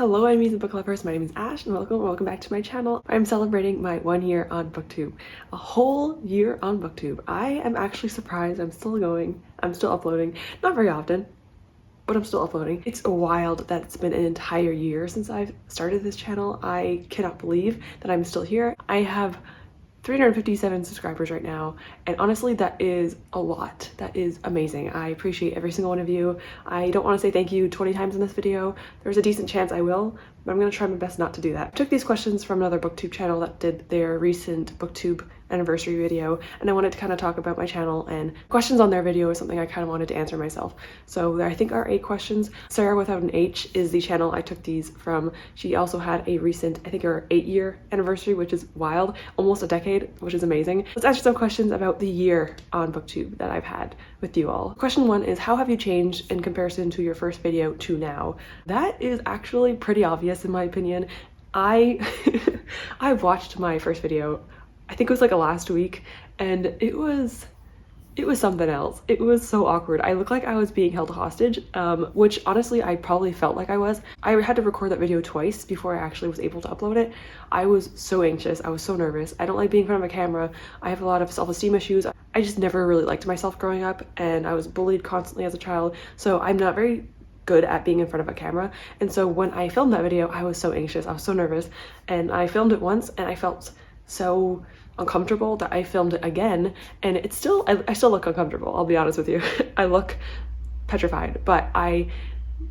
Hello enemies and book lovers, my name is Ash and welcome back to my channel. I'm celebrating my 1 year on Booktube. A whole year on Booktube. I am actually surprised I'm still going. I'm still uploading. Not very often, but I'm still uploading. It's wild that it's been an entire year since I've started this channel. I cannot believe that I'm still here. I have 357 subscribers right now, and honestly that is a lot. That is amazing. I appreciate every single one of you. I don't want to say thank you 20 times in this video. There's a decent chance I will, but I'm going to try my best not to do that. I took these questions from another Booktube channel that did their recent Booktube anniversary video, and I wanted to kind of talk about my channel, and questions on their video is something I kind of wanted to answer myself. So I think our 8 questions. Sarah without an H is the channel I took these from. She also had a recent, I think her 8-year anniversary, which is wild, almost a decade, which is amazing. Let's answer some questions about the year on Booktube that I've had with you all. Question 1 is, how have you changed in comparison to your first video to now? That is actually pretty obvious in my opinion. I watched my first video, I think it was like last week, and it was something else. It was so awkward. I looked like I was being held hostage, which honestly I probably felt like I was. I had to record that video twice before I actually was able to upload it. I was so anxious. I was so nervous. I don't like being in front of a camera. I have a lot of self-esteem issues. I just never really liked myself growing up, and I was bullied constantly as a child, so I'm not very good at being in front of a camera. And so when I filmed that video, I was so anxious. I was so nervous, and I filmed it once and I felt so uncomfortable that I filmed it again, and it's still, I still look uncomfortable, I'll be honest with you. I look petrified, but I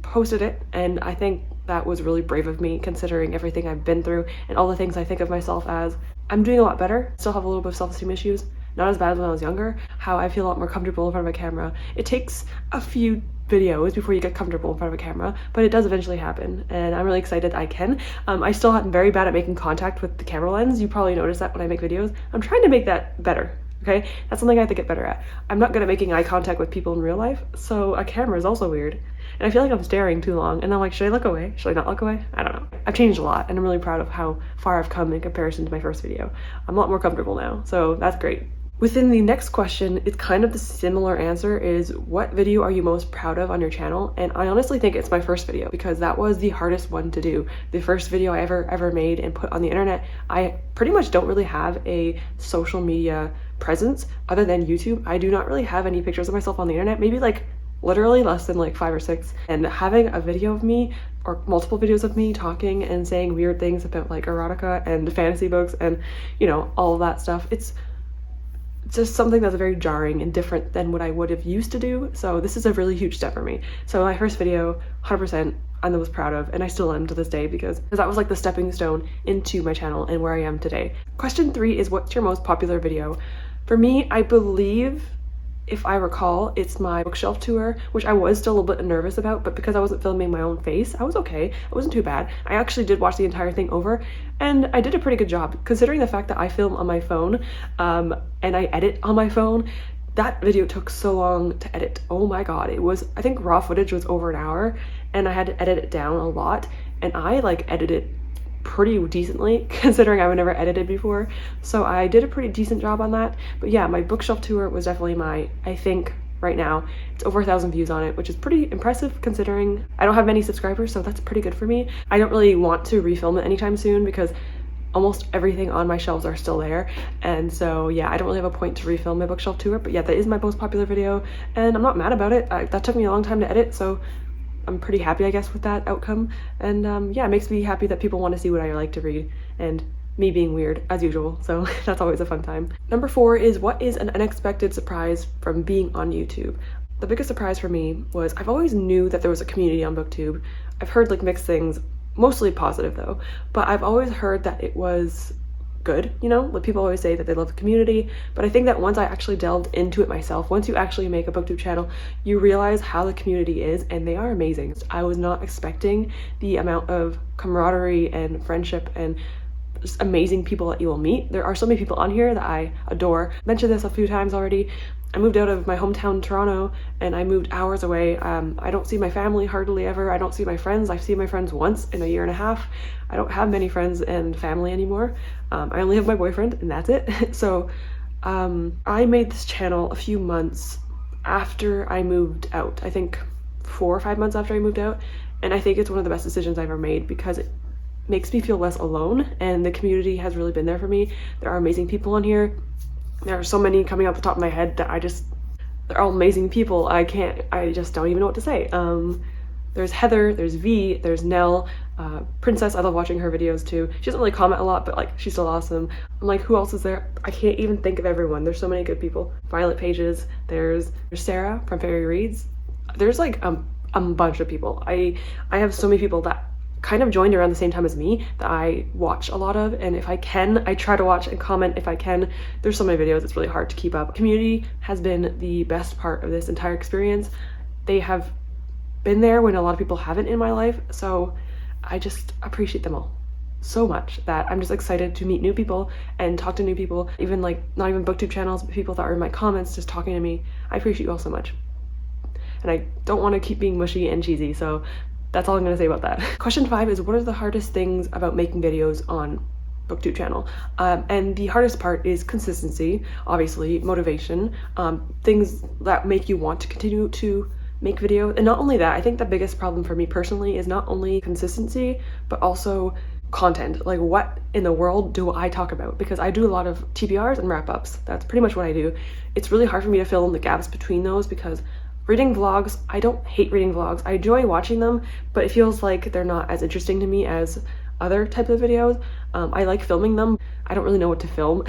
posted it, and I think that was really brave of me considering everything I've been through and all the things I think of myself as. I'm doing a lot better. Still have a little bit of self-esteem issues, not as bad as when I was younger. How I feel a lot more comfortable in front of a camera. It takes a few videos before you get comfortable in front of a camera, but it does eventually happen, and I'm really excited I can. I still am very bad at making contact with the camera lens. You probably notice that when I make videos. I'm trying to make that better, okay? That's something I have to get better at. I'm not good at making eye contact with people in real life, so a camera is also weird. And I feel like I'm staring too long, and I'm like, should I look away? Should I not look away? I don't know. I've changed a lot, and I'm really proud of how far I've come in comparison to my first video. I'm a lot more comfortable now, so that's great. Within the next question, it's kind of the similar answer, is what video are you most proud of on your channel? And I honestly think it's my first video, because that was the hardest one to do. The first video I ever made and put on the internet. I pretty much don't really have a social media presence other than YouTube. I do not really have any pictures of myself on the internet, maybe like literally less than like 5 or 6. And having a video of me, or multiple videos of me talking and saying weird things about like erotica and fantasy books and, you know, all of that stuff, it's just something that's very jarring and different than what I would have used to do. So this is a really huge step for me. So my first video, 100% I'm the most proud of, and I still am to this day, because that was like the stepping stone into my channel and where I am today. Question 3 is, what's your most popular video? For me, I believe, if I recall, it's my bookshelf tour, which I was still a little bit nervous about, but because I wasn't filming my own face, I was okay. It wasn't too bad. I actually did watch the entire thing over, and I did a pretty good job, considering the fact that I film on my phone, and I edit on my phone. That video took so long to edit. Oh my god, it was, I think raw footage was over an hour, and I had to edit it down a lot, and I like edited pretty decently considering I've never edited before, so I did a pretty decent job on that. But yeah, my bookshelf tour was definitely I think right now it's over 1,000 views on it, which is pretty impressive considering I don't have many subscribers, so that's pretty good for me. I don't really want to refilm it anytime soon because almost everything on my shelves are still there, and so yeah, I don't really have a point to refilm my bookshelf tour. But yeah, that is my most popular video, and I'm not mad about it. That took me a long time to edit, so I'm pretty happy, I guess, with that outcome. And yeah, it makes me happy that people want to see what I like to read, and me being weird as usual, so that's always a fun time. Number 4 is, what is an unexpected surprise from being on YouTube? The biggest surprise for me was, I've always knew that there was a community on Booktube. I've heard like mixed things, mostly positive though, but I've always heard that it was good, you know, like people always say that they love the community. But I think that once I actually delved into it myself, once you actually make a Booktube channel, you realize how the community is, and they are amazing. I was not expecting the amount of camaraderie and friendship and just amazing people that you will meet. There are so many people on here that I adore. I mentioned this a few times already. I moved out of my hometown, Toronto, and I moved hours away. I don't see my family hardly ever. I don't see my friends. I see my friends once in a year and a half. I don't have many friends and family anymore. I only have my boyfriend, and that's it. So I made this channel a few months after I moved out. I think 4 or 5 months after I moved out, And I think it's one of the best decisions I've ever made because it makes me feel less alone, and the community has really been there for me. There are amazing people on here. There are so many coming off the top of my head that they're all amazing people. I just don't even know what to say. There's Heather, there's V, there's Nell, Princess, I love watching her videos too. She doesn't really comment a lot, but like, she's still awesome. I'm like, who else is there? I can't even think of everyone. There's so many good people. Violet Pages, there's Sarah from Fairy Reads. There's like a bunch of people. I have so many people that kind of joined around the same time as me that I watch a lot of, and if I can, I try to watch and comment if I can. There's so many videos, it's really hard to keep up. Community has been the best part of this entire experience. They have been there when a lot of people haven't in my life, so I just appreciate them all so much that I'm just excited to meet new people and talk to new people, even like not even booktube channels, but people that are in my comments just talking to me. I appreciate you all so much, and I don't want to keep being mushy and cheesy, so that's all I'm going to say about that. Question 5 is, what are the hardest things about making videos on Booktube channel? And the hardest part is consistency, obviously, motivation, things that make you want to continue to make videos. And not only that, I think the biggest problem for me personally is not only consistency, but also content. Like, what in the world do I talk about? Because I do a lot of TBRs and wrap-ups. That's pretty much what I do. It's really hard for me to fill in the gaps between those because reading vlogs, I don't hate reading vlogs. I enjoy watching them, but it feels like they're not as interesting to me as other types of videos. I like filming them. I don't really know what to film.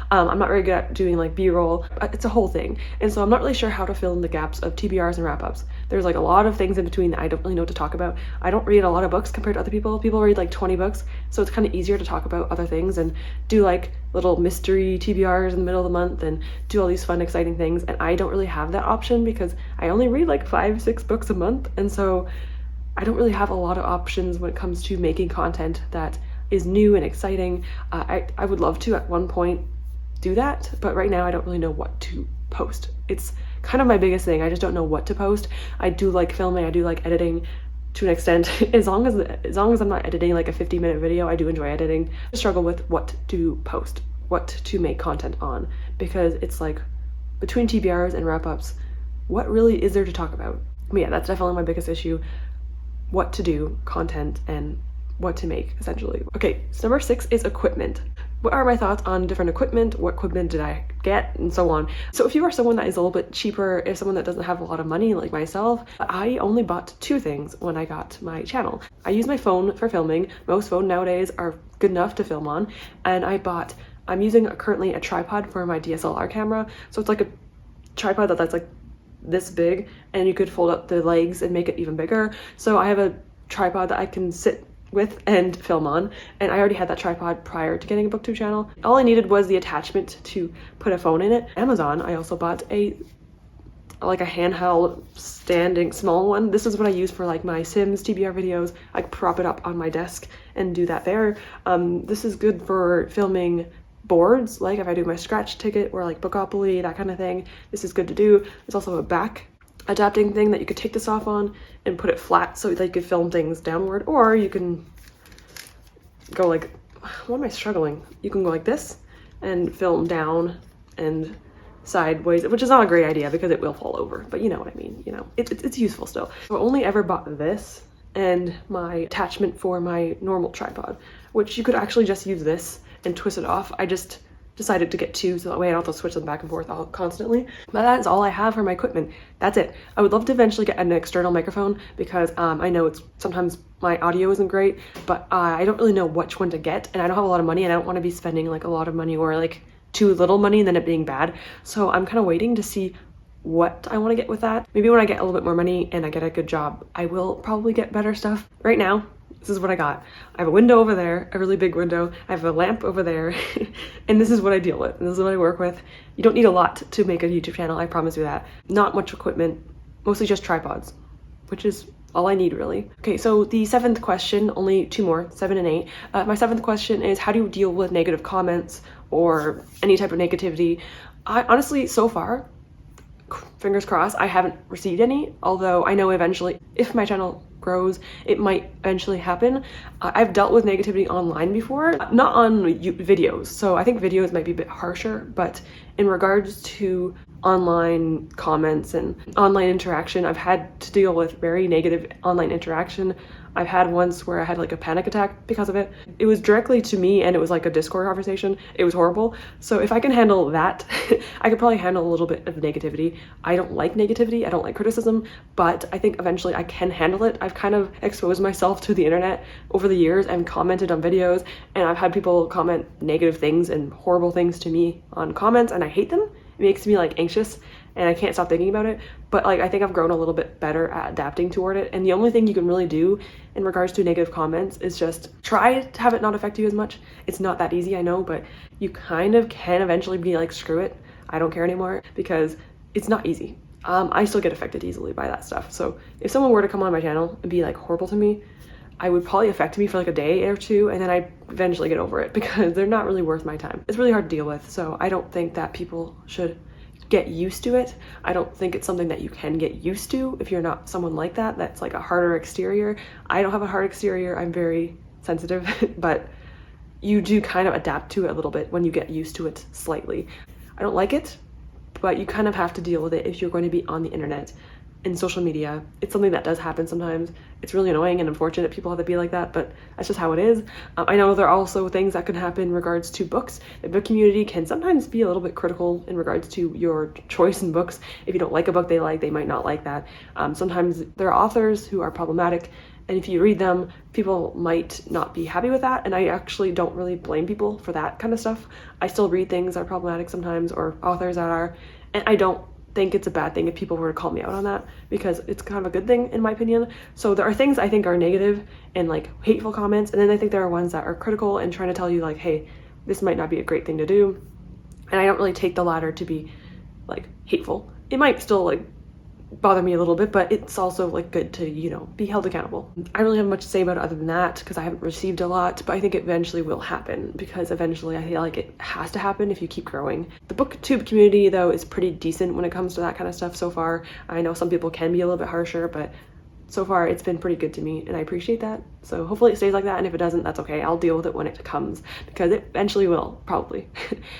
I'm not very good at doing like b-roll. It's a whole thing. And so I'm not really sure how to fill in the gaps of TBRs and wrap-ups. There's like a lot of things in between that I don't really know what to talk about. I don't read a lot of books compared to other people. People read like 20 books, so it's kind of easier to talk about other things and do like little mystery TBRs in the middle of the month and do all these fun, exciting things. And I don't really have that option because I only read like 5-6 books a month. And so I don't really have a lot of options when it comes to making content that is new and exciting. I would love to at one point do that, but right now I don't really know what to post. It's kind of my biggest thing. I just don't know what to post. I do like filming, I do like editing to an extent. As long as I'm not editing like a 50-minute video, I do enjoy editing. I struggle with what to post, what to make content on, because it's like between TBRs and wrap-ups, what really is there to talk about? But yeah, that's definitely my biggest issue. What to do, content, and what to make, essentially. Okay, so number 6 is equipment. What are my thoughts on different equipment? What equipment did I get? And so on. So if you are someone that is a little bit cheaper, if someone that doesn't have a lot of money like myself, I only bought 2 things when I got my channel. I use my phone for filming. Most phones nowadays are good enough to film on. And I'm using currently a tripod for my DSLR camera. So it's like a tripod that's like this big, and you could fold up the legs and make it even bigger. So I have a tripod that I can sit with and film on, and I already had that tripod prior to getting a booktube channel. All I needed was the attachment to put a phone in it. Amazon, I also bought a handheld standing small one. This is what I use for like my Sims TBR videos. I prop it up on my desk and do that there. This is good for filming boards, like if I do my scratch ticket or like Bookopoly, that kind of thing. This is good to do. There's also a back adapting thing that you could take this off on and put it flat so that you could film things downward, or you can go like, what am I struggling? You can go like this and film down and sideways, which is not a great idea because it will fall over, but you know what I mean, you know, it's useful still. I only ever bought this and my attachment for my normal tripod, which you could actually just use this and twist it off. I just decided to get 2 so that way I don't have to switch them back and forth all constantly. But that is all I have for my equipment. That's it. I would love to eventually get an external microphone because I know sometimes my audio isn't great, but I don't really know which one to get, and I don't have a lot of money and I don't want to be spending like a lot of money or like too little money and then it being bad. So I'm kind of waiting to see what I want to get with that. Maybe when I get a little bit more money and I get a good job, I will probably get better stuff. Right now, this is what I got. I have a window over there, a really big window. I have a lamp over there, and this is what I deal with. And this is what I work with. You don't need a lot to make a YouTube channel, I promise you that. Not much equipment, mostly just tripods, which is all I need really. Okay, so the 7th question, only 2 more, 7 and 8. My 7th question is, how do you deal with negative comments or any type of negativity? I honestly, so far, fingers crossed, I haven't received any, although I know eventually if my channel grows, it might eventually happen. I've dealt with negativity online before, not on videos, so I think videos might be a bit harsher, but in regards to online comments and online interaction. I've had to deal with very negative online interaction. I've had once where I had like a panic attack because of it. It was directly to me and it was like a Discord conversation. It was horrible. So if I can handle that, I could probably handle a little bit of negativity. I don't like negativity. I don't like criticism, but I think eventually I can handle it. I've kind of exposed myself to the internet over the years and commented on videos, and I've had people comment negative things and horrible things to me on comments, and I hate them. It makes me like anxious and I can't stop thinking about it. But like, I think I've grown a little bit better at adapting toward it. And the only thing you can really do in regards to negative comments is just try to have it not affect you as much. It's not that easy, I know, but you kind of can eventually be like, screw it, I don't care anymore, because it's not easy. I still get affected easily by that stuff. So if someone were to come on my channel and be like horrible to me, I would probably affect me for like a day or two, and then I'd eventually get over it because they're not really worth my time. It's really hard to deal with. So I don't think that people should get used to it. I don't think it's something that you can get used to if you're not someone like that. That's like a harder exterior. I don't have a hard exterior. I'm very sensitive, but you do kind of adapt to it a little bit when you get used to it slightly. I don't like it, but you kind of have to deal with it if you're going to be on the internet and social media. It's something that does happen sometimes. It's really annoying and unfortunate people have to be like that, but that's just how it is. I know there are also things that can happen in regards to books. The book community can sometimes be a little bit critical in regards to your choice in books. If you don't like a book they like, they might not like that. Sometimes there are authors who are problematic, and if you read them, people might not be happy with that, and I actually don't really blame people for that kind of stuff. I still read things that are problematic sometimes, or authors that are, and I don't think it's a bad thing if people were to call me out on that, because it's kind of a good thing in my opinion. So there are things I think are negative and like hateful comments, and then I think there are ones that are critical and trying to tell you like, hey, this might not be a great thing to do. And I don't really take the latter to be like hateful. It might still like bother me a little bit, but it's also like good to, you know, be held accountable. I don't really have much to say about it other than that, because I haven't received a lot, but I think it eventually will happen, because eventually I feel like it has to happen if you keep growing. The Booktube community though is pretty decent when it comes to that kind of stuff so far. I know some people can be a little bit harsher, but so far it's been pretty good to me and I appreciate that. So hopefully it stays like that, and if it doesn't, that's okay. I'll deal with it when it comes, because it eventually will, probably.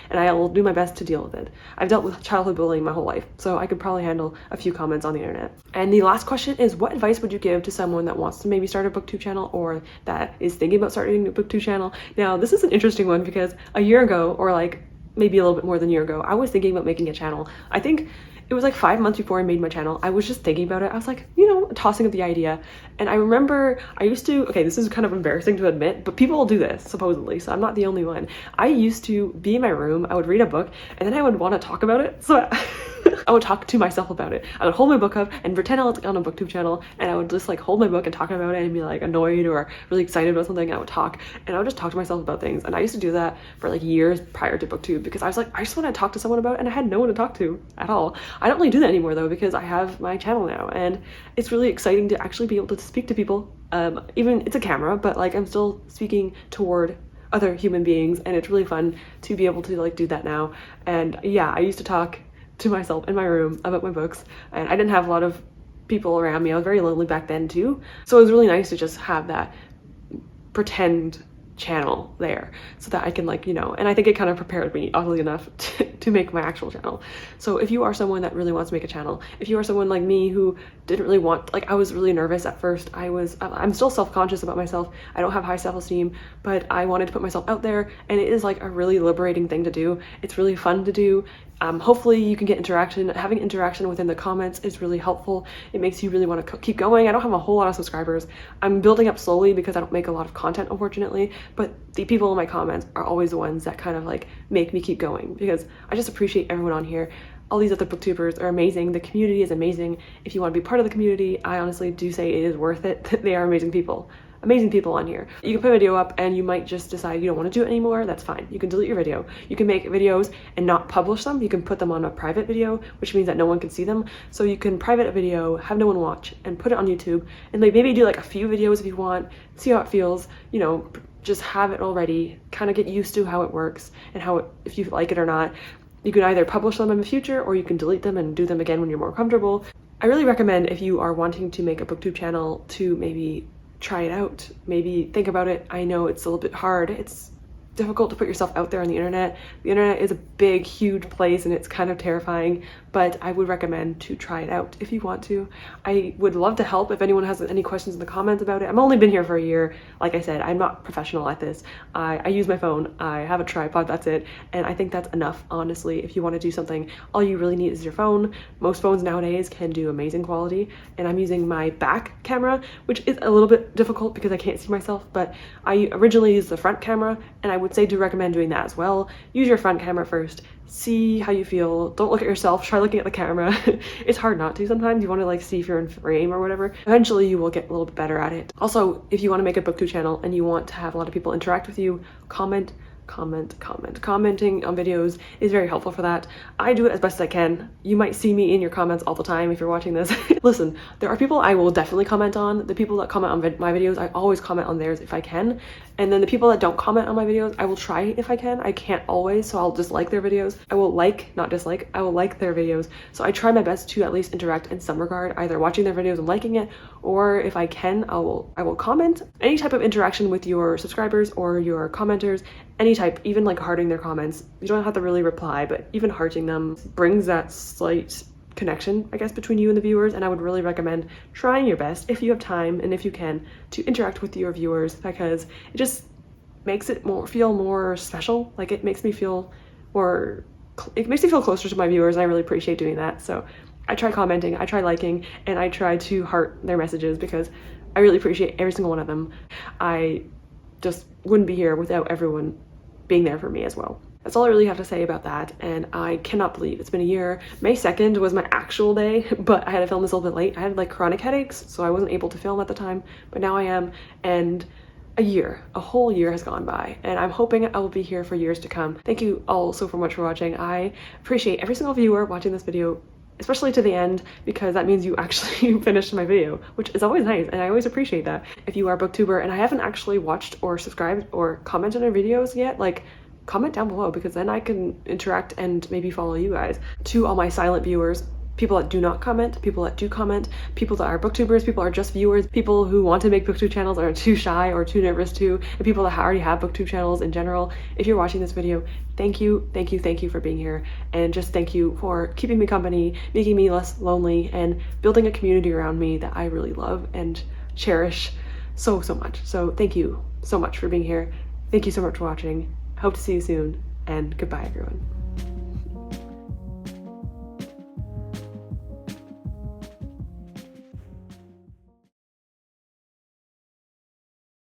And I will do my best to deal with it. I've dealt with childhood bullying my whole life, so I could probably handle a few comments on the internet. And the last question is, what advice would you give to someone that wants to maybe start a booktube channel, or that is thinking about starting a booktube channel? Now this is an interesting one, because a year ago, or like maybe a little bit more than a year ago, I was thinking about making a channel. I think it was like 5 months before I made my channel. I was just thinking about it. I was like, you know, tossing up the idea. And I remember I used to, okay, this is kind of embarrassing to admit, but people will do this supposedly, so I'm not the only one. I used to be in my room, I would read a book, and then I would want to talk about it. So I would talk to myself about it. I would hold my book up and pretend I was on a booktube channel, and I would just like hold my book and talk about it and be like annoyed or really excited about something. I would talk, and I would just talk to myself about things. And I used to do that for like years prior to Booktube, because I was like, I just want to talk to someone about it, and I had no one to talk to at all. I don't really do that anymore though, because I have my channel now, and it's really exciting to actually be able to speak to people. Even it's a camera, but like I'm still speaking toward other human beings, and it's really fun to be able to like do that now. And yeah, I used to talk to myself in my room about my books, and I didn't have a lot of people around me. I was very lonely back then too, so it was really nice to just have that pretend channel there so that I can like, you know, and I think it kind of prepared me oddly enough to make my actual channel. So if you are someone that really wants to make a channel, if you are someone like me who didn't really want, like I was really nervous at first. I'm still self-conscious about myself. I don't have high self-esteem, but I wanted to put myself out there, and it is like a really liberating thing to do. It's really fun to do. Hopefully you can get interaction. Having interaction within the comments is really helpful. It makes you really want to keep going. I don't have a whole lot of subscribers. I'm building up slowly because I don't make a lot of content, unfortunately, but the people in my comments are always the ones that kind of like make me keep going, because I just appreciate everyone on here. All these other booktubers are amazing. The community is amazing. If you want to be part of the community, I honestly do say it is worth it. They are amazing people. Amazing people on here. You can put a video up and you might just decide you don't want to do it anymore. That's fine. You can delete your video. You can make videos and not publish them. You can put them on a private video, which means that no one can see them. So you can private a video, have no one watch, and put it on YouTube, and like maybe do like a few videos if you want, see how it feels, you know, just have it already, kind of get used to how it works and how it, if you like it or not. You can either publish them in the future, or you can delete them and do them again when you're more comfortable. I really recommend, if you are wanting to make a booktube channel, to maybe try it out, maybe think about it. I know it's a little bit hard. It's difficult to put yourself out there on the internet. The internet is a big, huge place and it's kind of terrifying, but I would recommend to try it out if you want to. I would love to help if anyone has any questions in the comments about it. I've only been here for a year. Like I said, I'm not professional at this. I use my phone, I have a tripod, that's it. And I think that's enough, honestly. If you want to do something, all you really need is your phone. Most phones nowadays can do amazing quality, and I'm using my back camera, which is a little bit difficult because I can't see myself, but I originally used the front camera, and I would say to recommend doing that as well. Use your front camera first, see how you feel. Don't look at yourself, try looking at the camera. It's hard not to sometimes. You want to like see if you're in frame or whatever. Eventually you will get a little bit better at it. Also, if you want to make a booktube channel and you want to have a lot of people interact with you, comment. Commenting on videos is very helpful for that. I do it as best as I can. You might see me in your comments all the time if you're watching this. Listen, there are people I will definitely comment on. The people that comment on my videos, I always comment on theirs if I can. And then the people that don't comment on my videos, I will try if I can. I can't always, so I'll just like their videos. I will like, not dislike, I will like their videos. So I try my best to at least interact in some regard, either watching their videos and liking it, or if I can, I will comment. Any type of interaction with your subscribers or your commenters, any type, even like hearting their comments. You don't have to really reply, but even hearting them brings that slight connection, I guess, between you and the viewers. And I would really recommend trying your best, if you have time and if you can, to interact with your viewers, because it just makes it feel more special. Like it makes me feel closer to my viewers, and I really appreciate doing that. So I try commenting, I try liking, and I try to heart their messages because I really appreciate every single one of them. I just wouldn't be here without everyone being there for me as well. That's all I really have to say about that, and I cannot believe it's been a year. May 2nd was my actual day, but I had to film this a little bit late. I had like chronic headaches, so I wasn't able to film at the time, but now I am, and a whole year has gone by, and I'm hoping I will be here for years to come. Thank you all so much for watching. I appreciate every single viewer watching this video, especially to the end, because that means you actually finished my video, which is always nice, and I always appreciate that. If you are a booktuber and I haven't actually watched or subscribed or commented on videos yet, like, comment down below, because then I can interact and maybe follow you guys. To all my silent viewers, people that do not comment, people that do comment, people that are booktubers, people that are just viewers, people who want to make booktube channels are too shy or too nervous to, and people that already have booktube channels in general. If you're watching this video, thank you for being here, and just thank you for keeping me company, making me less lonely, and building a community around me that I really love and cherish so much. So thank you so much for being here. Thank you so much for watching. Hope to see you soon, and goodbye everyone.